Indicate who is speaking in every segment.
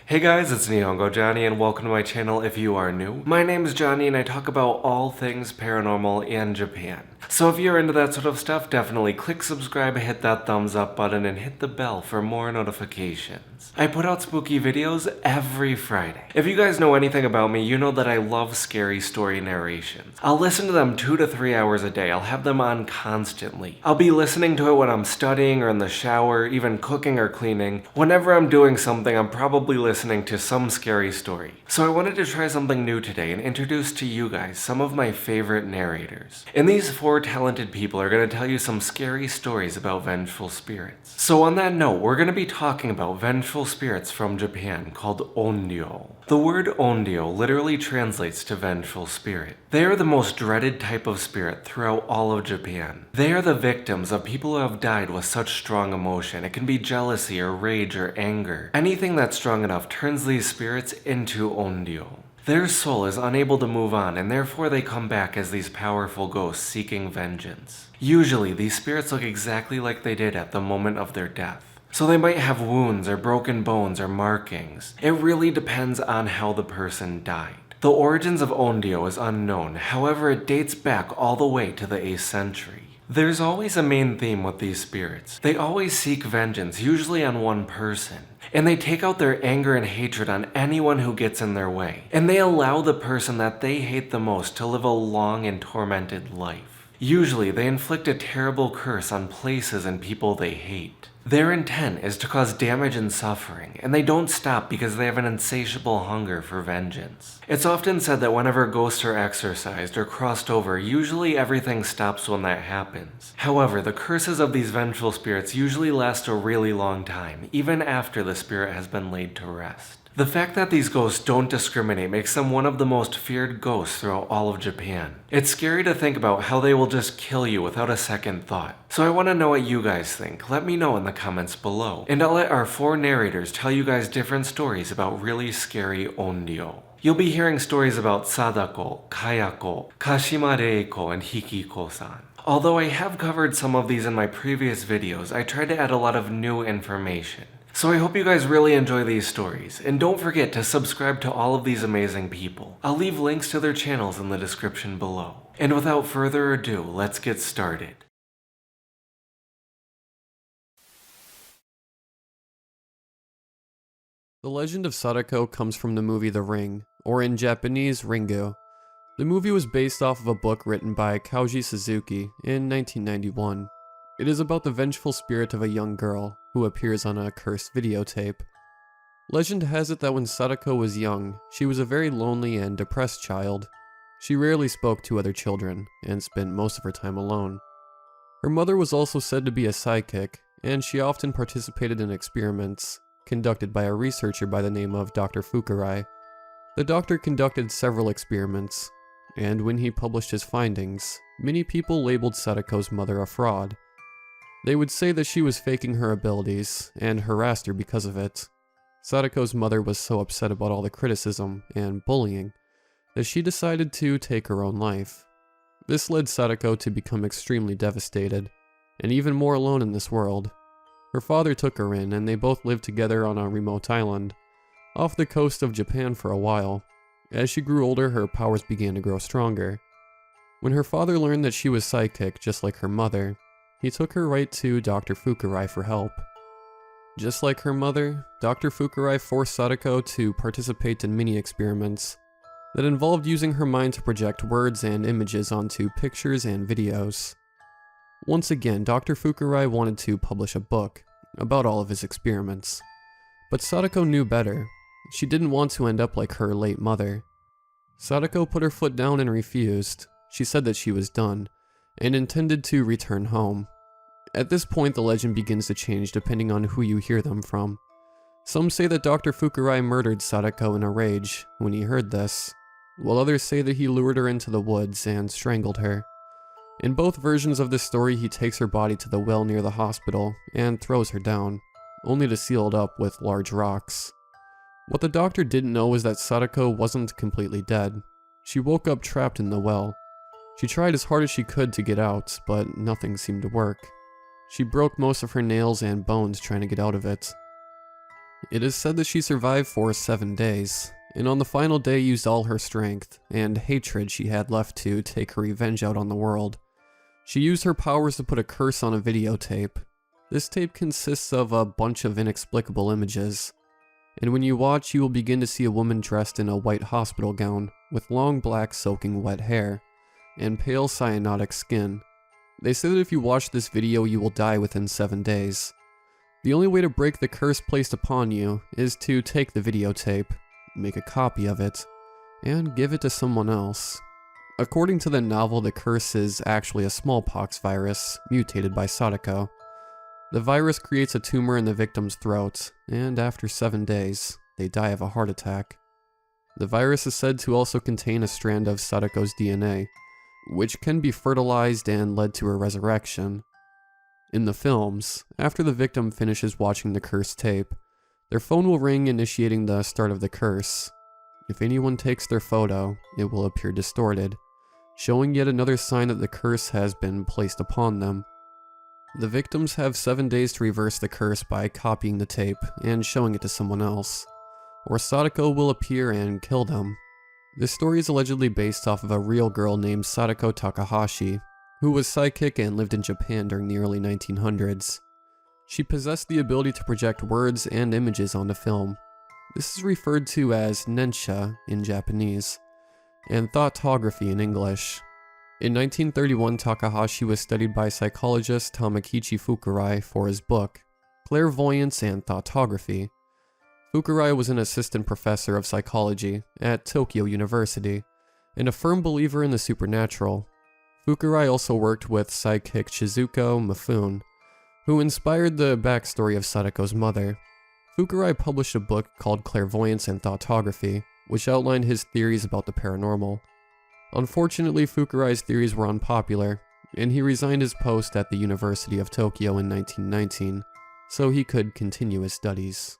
Speaker 1: Hey guys, it's Nihongo Johnny and welcome to my channel if you are new. My name is Johnny and I talk about all things paranormal and Japan. So if you're into that sort of stuff, definitely click subscribe, hit that thumbs up button, and hit the bell for more notifications. I put out spooky videos every Friday. If you guys know anything about me, you know that I love scary story narrations. I'll listen to them 2 to 3 hours a day. I'll have them on constantly. I'll be listening to it when I'm studying or in the shower, even cooking or cleaning. Whenever I'm doing something, I'm probably listening to some scary story. So I wanted to try something new today and introduce to you guys some of my favorite narrators. And these 4 talented people are going to tell you some scary stories about vengeful spirits. So on that note, we're going to be talking about vengeful spirits from Japan called Onryo. The word Onryo literally translates to vengeful spirit. They are the most dreaded type of spirit throughout all of Japan. They are the victims of people who have died with such strong emotion. It can be jealousy or rage or anger. Anything that's strong enough turns these spirits into Onryo. Their soul is unable to move on, and therefore they come back as these powerful ghosts seeking vengeance. Usually, these spirits look exactly like they did at the moment of their death. So they might have wounds or broken bones or markings. It really depends on how the person died. The origins of Onryo is unknown, however it dates back all the way to the 8th century. There's always a main theme with these spirits. They always seek vengeance, usually on one person. And they take out their anger and hatred on anyone who gets in their way. And they allow the person that they hate the most to live a long and tormented life. Usually, they inflict a terrible curse on places and people they hate. Their intent is to cause damage and suffering, and they don't stop because they have an insatiable hunger for vengeance. It's often said that whenever ghosts are exorcised or crossed over, usually everything stops when that happens. However, the curses of these vengeful spirits usually last a really long time, even after the spirit has been laid to rest. The fact that these ghosts don't discriminate makes them one of the most feared ghosts throughout all of Japan. It's scary to think about how they will just kill you without a second thought. So I want to know what you guys think. Let me know in the comments below. And I'll let our 4 narrators tell you guys different stories about really scary Onryo. You'll be hearing stories about Sadako, Kayako, Kashima Reiko and Hikiko-San. Although I have covered some of these in my previous videos, I tried to add a lot of new information. So I hope you guys really enjoy these stories, and don't forget to subscribe to all of these amazing people. I'll leave links to their channels in the description below. And without further ado, let's get started.
Speaker 2: The Legend of Sadako comes from the movie The Ring, or in Japanese, Ringo. The movie was based off of a book written by Koji Suzuki in 1991. It is about the vengeful spirit of a young girl who appears on a cursed videotape. Legend has it that when Sadako was young, she was a very lonely and depressed child. She rarely spoke to other children and spent most of her time alone. Her mother was also said to be a psychic, and she often participated in experiments conducted by a researcher by the name of Dr. Fukurai. The doctor conducted several experiments, and when he published his findings, many people labeled Sadako's mother a fraud. They would say that she was faking her abilities, and harassed her because of it. Sadako's mother was so upset about all the criticism and bullying that she decided to take her own life. This led Sadako to become extremely devastated, and even more alone in this world. Her father took her in, and they both lived together on a remote island, off the coast of Japan for a while. As she grew older, her powers began to grow stronger. When her father learned that she was psychic, just like her mother, he took her right to Dr. Fukurai for help. Just like her mother, Dr. Fukurai forced Sadako to participate in many experiments that involved using her mind to project words and images onto pictures and videos. Once again, Dr. Fukurai wanted to publish a book about all of his experiments. But Sadako knew better. She didn't want to end up like her late mother. Sadako put her foot down and refused. She said that she was done, and intended to return home. At this point, the legend begins to change depending on who you hear them from. Some say that Dr. Fukurai murdered Sadako in a rage when he heard this, while others say that he lured her into the woods and strangled her. In both versions of this story, he takes her body to the well near the hospital and throws her down, only to seal it up with large rocks. What the doctor didn't know was that Sadako wasn't completely dead. She woke up trapped in the well. She tried as hard as she could to get out, but nothing seemed to work. She broke most of her nails and bones trying to get out of it. It is said that she survived for 7 days, and on the final day used all her strength and hatred she had left to take her revenge out on the world. She used her powers to put a curse on a videotape. This tape consists of a bunch of inexplicable images, and when you watch, you will begin to see a woman dressed in a white hospital gown with long black soaking wet hair and pale cyanotic skin. They say that if you watch this video, you will die within 7 days. The only way to break the curse placed upon you is to take the videotape, make a copy of it, and give it to someone else. According to the novel, the curse is actually a smallpox virus mutated by Sadako. The virus creates a tumor in the victim's throat, and after 7 days, they die of a heart attack. The virus is said to also contain a strand of Sadako's DNA, which can be fertilized and led to her resurrection. In the films, after the victim finishes watching the curse tape, their phone will ring initiating the start of the curse. If anyone takes their photo, it will appear distorted, showing yet another sign that the curse has been placed upon them. The victims have 7 days to reverse the curse by copying the tape and showing it to someone else, or Sadako will appear and kill them. This story is allegedly based off of a real girl named Sadako Takahashi, who was psychic and lived in Japan during the early 1900s. She possessed the ability to project words and images onto film. This is referred to as nensha in Japanese, and thoughtography in English. In 1931, Takahashi was studied by psychologist Tamakichi Fukurai for his book, Clairvoyance and Thoughtography. Fukurai was an assistant professor of psychology at Tokyo University, and a firm believer in the supernatural. Fukurai also worked with psychic Shizuko Mifune, who inspired the backstory of Sadako's mother. Fukurai published a book called Clairvoyance and Thoughtography, which outlined his theories about the paranormal. Unfortunately, Fukurai's theories were unpopular, and he resigned his post at the University of Tokyo in 1919, so he could continue his studies.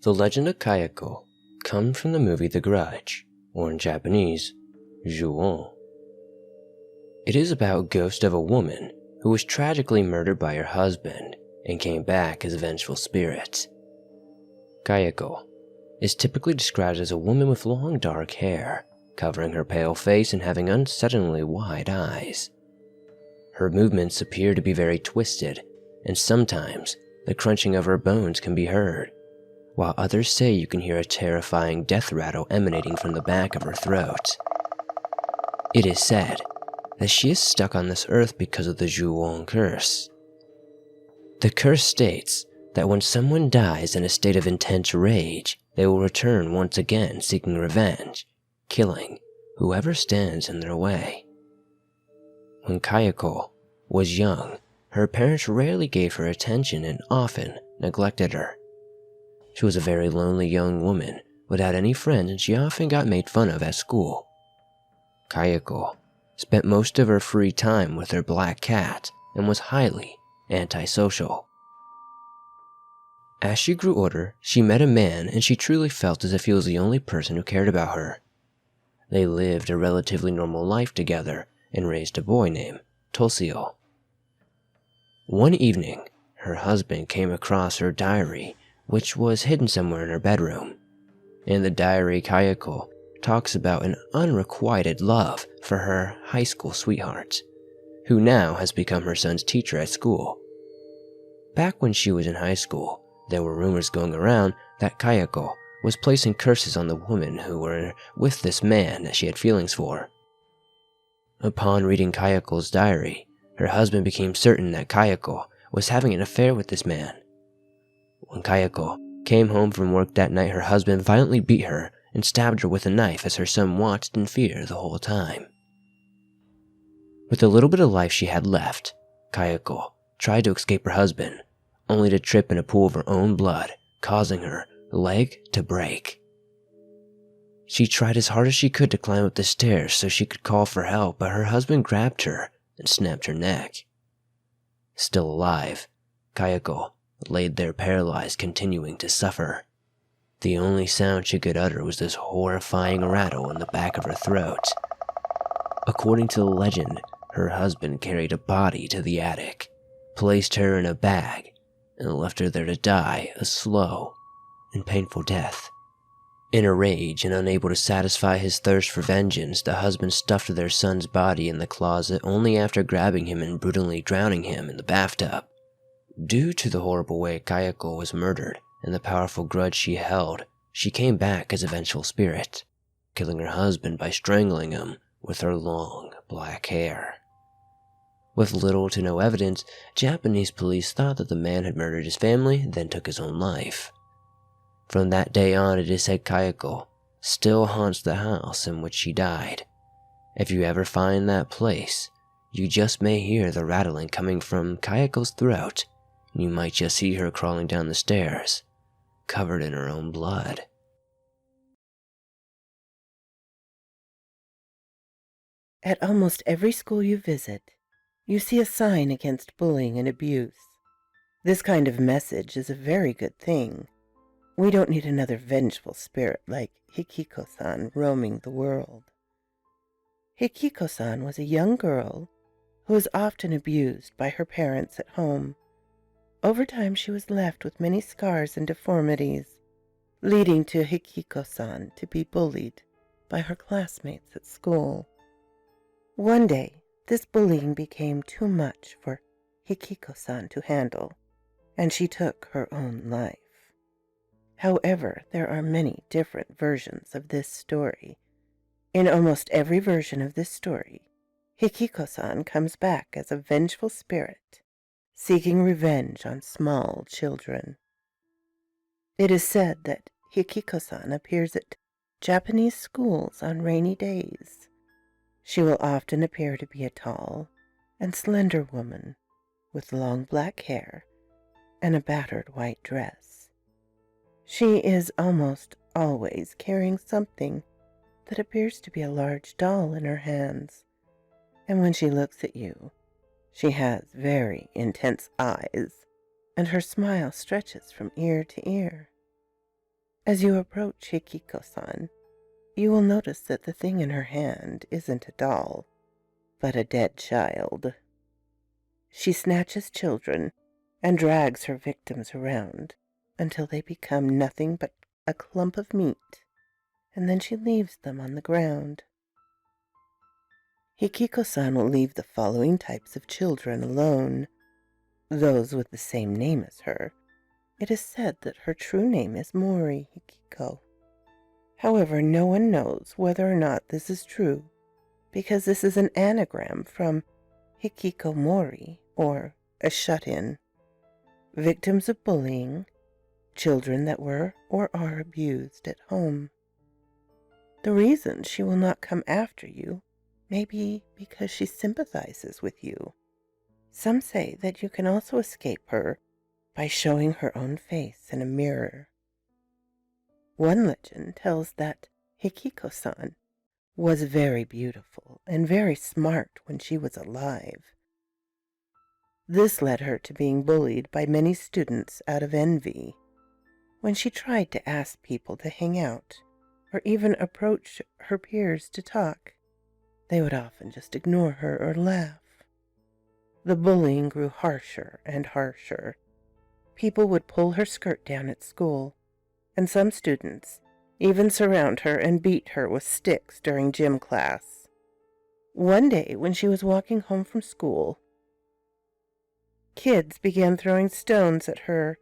Speaker 3: The Legend of Kayako comes from the movie The Grudge, or in Japanese, Jurong. It is about a ghost of a woman who was tragically murdered by her husband and came back as a vengeful spirit. Kayako is typically described as a woman with long dark hair, covering her pale face and having unsettlingly wide eyes. Her movements appear to be very twisted, and sometimes the crunching of her bones can be heard, while others say you can hear a terrifying death rattle emanating from the back of her throat. It is said that she is stuck on this earth because of the Jurong Curse. The curse states that when someone dies in a state of intense rage, they will return once again seeking revenge, killing whoever stands in their way. When Kayako was young, her parents rarely gave her attention and often neglected her. She was a very lonely young woman without any friends, and she often got made fun of at school. Kayako spent most of her free time with her black cat and was highly antisocial. As she grew older, she met a man and she truly felt as if he was the only person who cared about her. They lived a relatively normal life together and raised a boy named Toshio. One evening, her husband came across her diary, which was hidden somewhere in her bedroom. In the diary, Kayako talks about an unrequited love for her high school sweetheart, who now has become her son's teacher at school. Back when she was in high school, there were rumors going around that Kayako was placing curses on the women who were with this man that she had feelings for. Upon reading Kayako's diary, her husband became certain that Kayako was having an affair with this man. When Kayako came home from work that night, her husband violently beat her and stabbed her with a knife as her son watched in fear the whole time. With the little bit of life she had left, Kayako tried to escape her husband, only to trip in a pool of her own blood, causing her leg to break. She tried as hard as she could to climb up the stairs so she could call for help, but her husband grabbed her and snapped her neck. Still alive, Kayako laid there paralyzed, continuing to suffer. The only sound she could utter was this horrifying rattle in the back of her throat. According to the legend, her husband carried a body to the attic, placed her in a bag, and left her there to die a slow and painful death. In a rage and unable to satisfy his thirst for vengeance, the husband stuffed their son's body in the closet only after grabbing him and brutally drowning him in the bathtub. Due to the horrible way Kayako was murdered and the powerful grudge she held, she came back as a vengeful spirit, killing her husband by strangling him with her long black hair. With little to no evidence, Japanese police thought that the man had murdered his family, then took his own life. From that day on, it is said Kayako still haunts the house in which she died. If you ever find that place, you just may hear the rattling coming from Kayako's throat, and you might just see her crawling down the stairs, covered in her own blood.
Speaker 4: At almost every school you visit, you see a sign against bullying and abuse. This kind of message is a very good thing. We don't need another vengeful spirit like Hikiko-san roaming the world. Hikiko-san was a young girl who was often abused by her parents at home. Over time, she was left with many scars and deformities, leading to Hikiko-san to be bullied by her classmates at school. One day, this bullying became too much for Hikiko-san to handle, and she took her own life. However, there are many different versions of this story. In almost every version of this story, Hikiko-san comes back as a vengeful spirit, seeking revenge on small children. It is said that Hikiko-san appears at Japanese schools on rainy days. She will often appear to be a tall and slender woman with long black hair and a battered white dress. She is almost always carrying something that appears to be a large doll in her hands, and when she looks at you, she has very intense eyes, and her smile stretches from ear to ear. As you approach Hikiko-san, you will notice that the thing in her hand isn't a doll, but a dead child. She snatches children and drags her victims around until they become nothing but a clump of meat, and then she leaves them on the ground. Hikiko-san will leave the following types of children alone. Those with the same name as her. It is said that her true name is Mori Hikiko. However, no one knows whether or not this is true, because this is an anagram from hikikomori, or a shut-in. Victims of bullying, children that were or are abused at home. The reason she will not come after you may be because she sympathizes with you. Some say that you can also escape her by showing her own face in a mirror. One legend tells that Hikiko-san was very beautiful and very smart when she was alive. This led her to being bullied by many students out of envy. When she tried to ask people to hang out or even approach her peers to talk, they would often just ignore her or laugh. The bullying grew harsher and harsher. People would pull her skirt down at school, and some students even surround her and beat her with sticks during gym class. One day, when she was walking home from school, kids began throwing stones at her,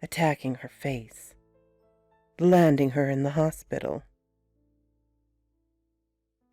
Speaker 4: attacking her face, landing her in the hospital.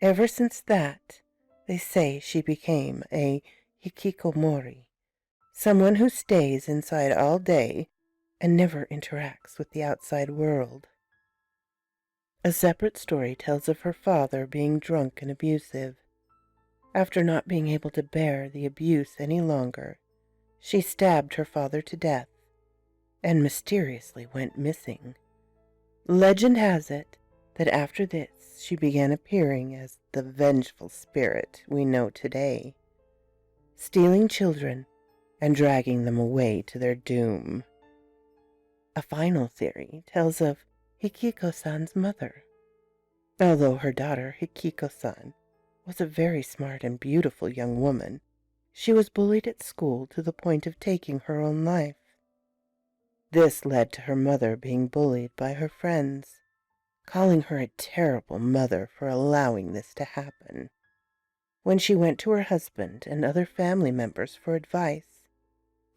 Speaker 4: Ever since that, they say she became a hikikomori, someone who stays inside all day and never interacts with the outside world. A separate story tells of her father being drunk and abusive. After not being able to bear the abuse any longer, she stabbed her father to death and mysteriously went missing. Legend has it that after this she began appearing as the vengeful spirit we know today, stealing children and dragging them away to their doom. A final theory tells of Hikiko-san's mother. Although her daughter, Hikiko-san, was a very smart and beautiful young woman. She was bullied at school to the point of taking her own life. This led to her mother being bullied by her friends, calling her a terrible mother for allowing this to happen. When she went to her husband and other family members for advice,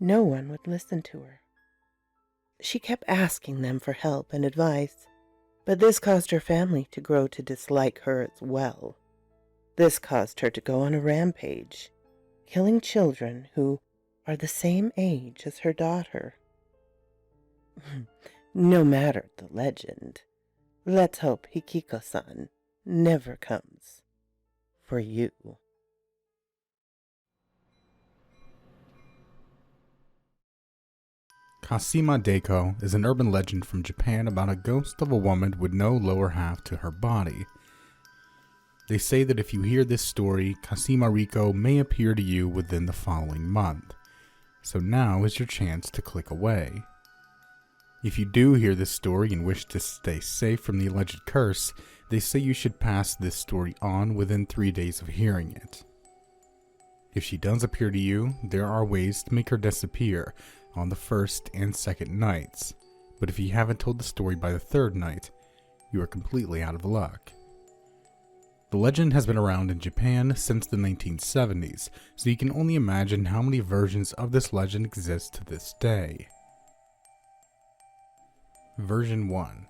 Speaker 4: no one would listen to her. She kept asking them for help and advice, but this caused her family to grow to dislike her as well. This caused her to go on a rampage, killing children who are the same age as her daughter. No matter the legend, let's hope Hikiko-san never comes for you.
Speaker 5: Kashima Reiko is an urban legend from Japan about a ghost of a woman with no lower half to her body. They say that if you hear this story, Kashima Reiko may appear to you within the following month. So now is your chance to click away. If you do hear this story and wish to stay safe from the alleged curse, they say you should pass this story on within 3 days of hearing it. If she does appear to you, there are ways to make her disappear on the first and second nights, but if you haven't told the story by the third night, you are completely out of luck. The legend has been around in Japan since the 1970s, so you can only imagine how many versions of this legend exist to this day. Version 1.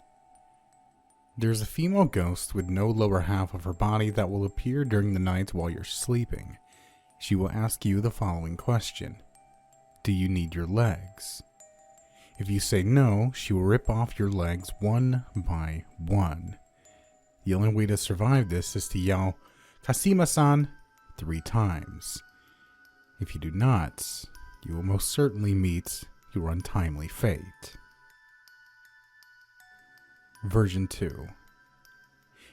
Speaker 5: There's a female ghost with no lower half of her body that will appear during the night while you're sleeping. She will ask you the following question. Do you need your legs? If you say no, she will rip off your legs one by one. The only way to survive this is to yell, "Kashima-san," 3 times. If you do not, you will most certainly meet your untimely fate. Version 2.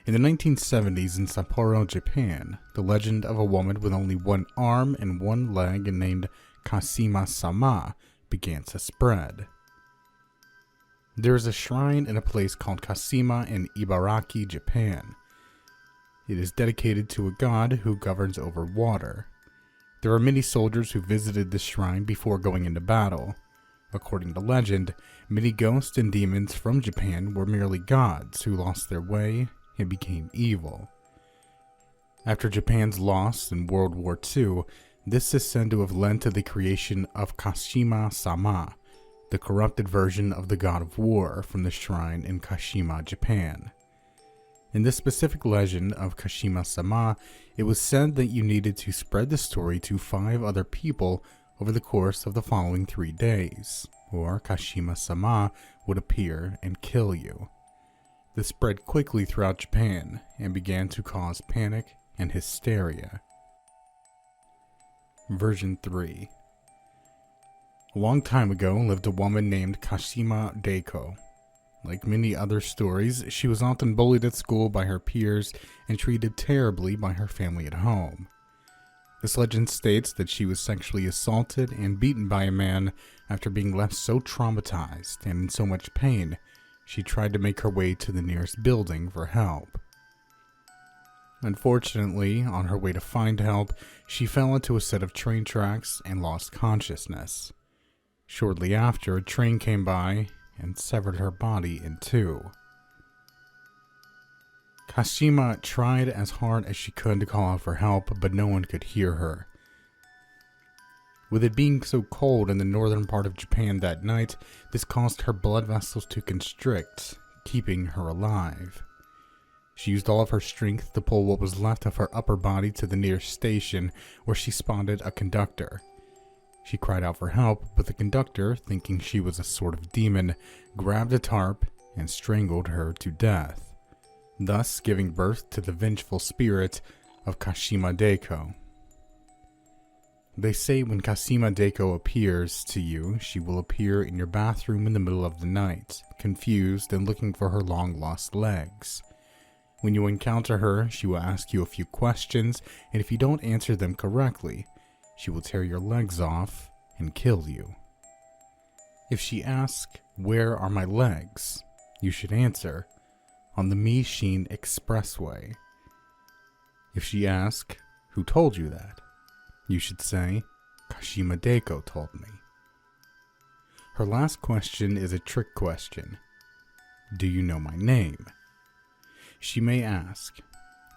Speaker 5: In the 1970s in Sapporo, Japan, the legend of a woman with only one arm and one leg named Kashima-sama began to spread. There is a shrine in a place called Kashima in Ibaraki, Japan. It is dedicated to a god who governs over water. There are many soldiers who visited this shrine before going into battle. According to legend, many ghosts and demons from Japan were merely gods who lost their way and became evil. After Japan's loss in World War II, this is said to have led to the creation of Kashima-sama, the corrupted version of the god of war from the shrine in Kashima, Japan. In this specific legend of Kashima-sama, it was said that you needed to spread the story to 5 other people over the course of the following 3 days, or Kashima-sama would appear and kill you. This spread quickly throughout Japan and began to cause panic and hysteria. Version 3. A long time ago lived a woman named Kashima Reiko. Like many other stories, she was often bullied at school by her peers and treated terribly by her family at home. This legend states that she was sexually assaulted and beaten by a man after being left so traumatized and in so much pain, she tried to make her way to the nearest building for help. Unfortunately, on her way to find help, she fell into a set of train tracks and lost consciousness. Shortly after, a train came by and severed her body in 2. Kashima tried as hard as she could to call out for help, but no one could hear her. With it being so cold in the northern part of Japan that night, this caused her blood vessels to constrict, keeping her alive. She used all of her strength to pull what was left of her upper body to the nearest station, where she spotted a conductor. She cried out for help, but the conductor, thinking she was a sort of demon, grabbed a tarp and strangled her to death, thus giving birth to the vengeful spirit of Kashima Reiko. They say when Kashima Reiko appears to you, she will appear in your bathroom in the middle of the night, confused and looking for her long-lost legs. When you encounter her, she will ask you a few questions, and if you don't answer them correctly, she will tear your legs off and kill you. If she asks, "Where are my legs?" you should answer, "On the Mii-shin Expressway." If she asks, "Who told you that?" you should say, "Kashima Reiko told me." Her last question is a trick question. Do you know my name? She may ask.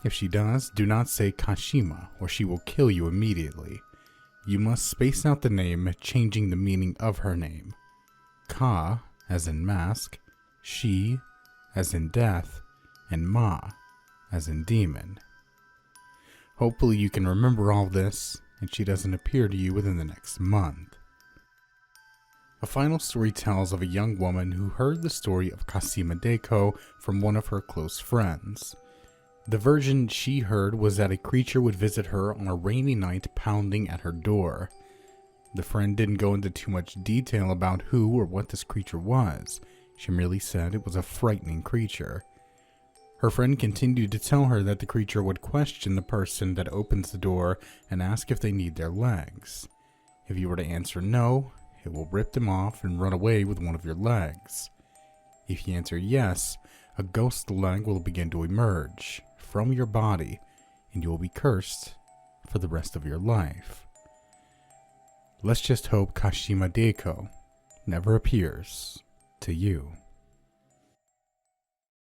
Speaker 5: If she does, do not say Kashima, or she will kill you immediately. You must space out the name, changing the meaning of her name. Ka, as in mask, Shi, as in death, and Ma, as in demon. Hopefully you can remember all this, and she doesn't appear to you within the next month. A final story tells of a young woman who heard the story of Kashima Reiko from one of her close friends. The version she heard was that a creature would visit her on a rainy night, pounding at her door. The friend didn't go into too much detail about who or what this creature was. She merely said it was a frightening creature. Her friend continued to tell her that the creature would question the person that opens the door and ask if they need their legs. If you were to answer no, it will rip them off and run away with one of your legs. If you answer yes, a ghost leg will begin to emerge from your body, and you will be cursed for the rest of your life. Let's just hope Kashima Reiko never appears to you.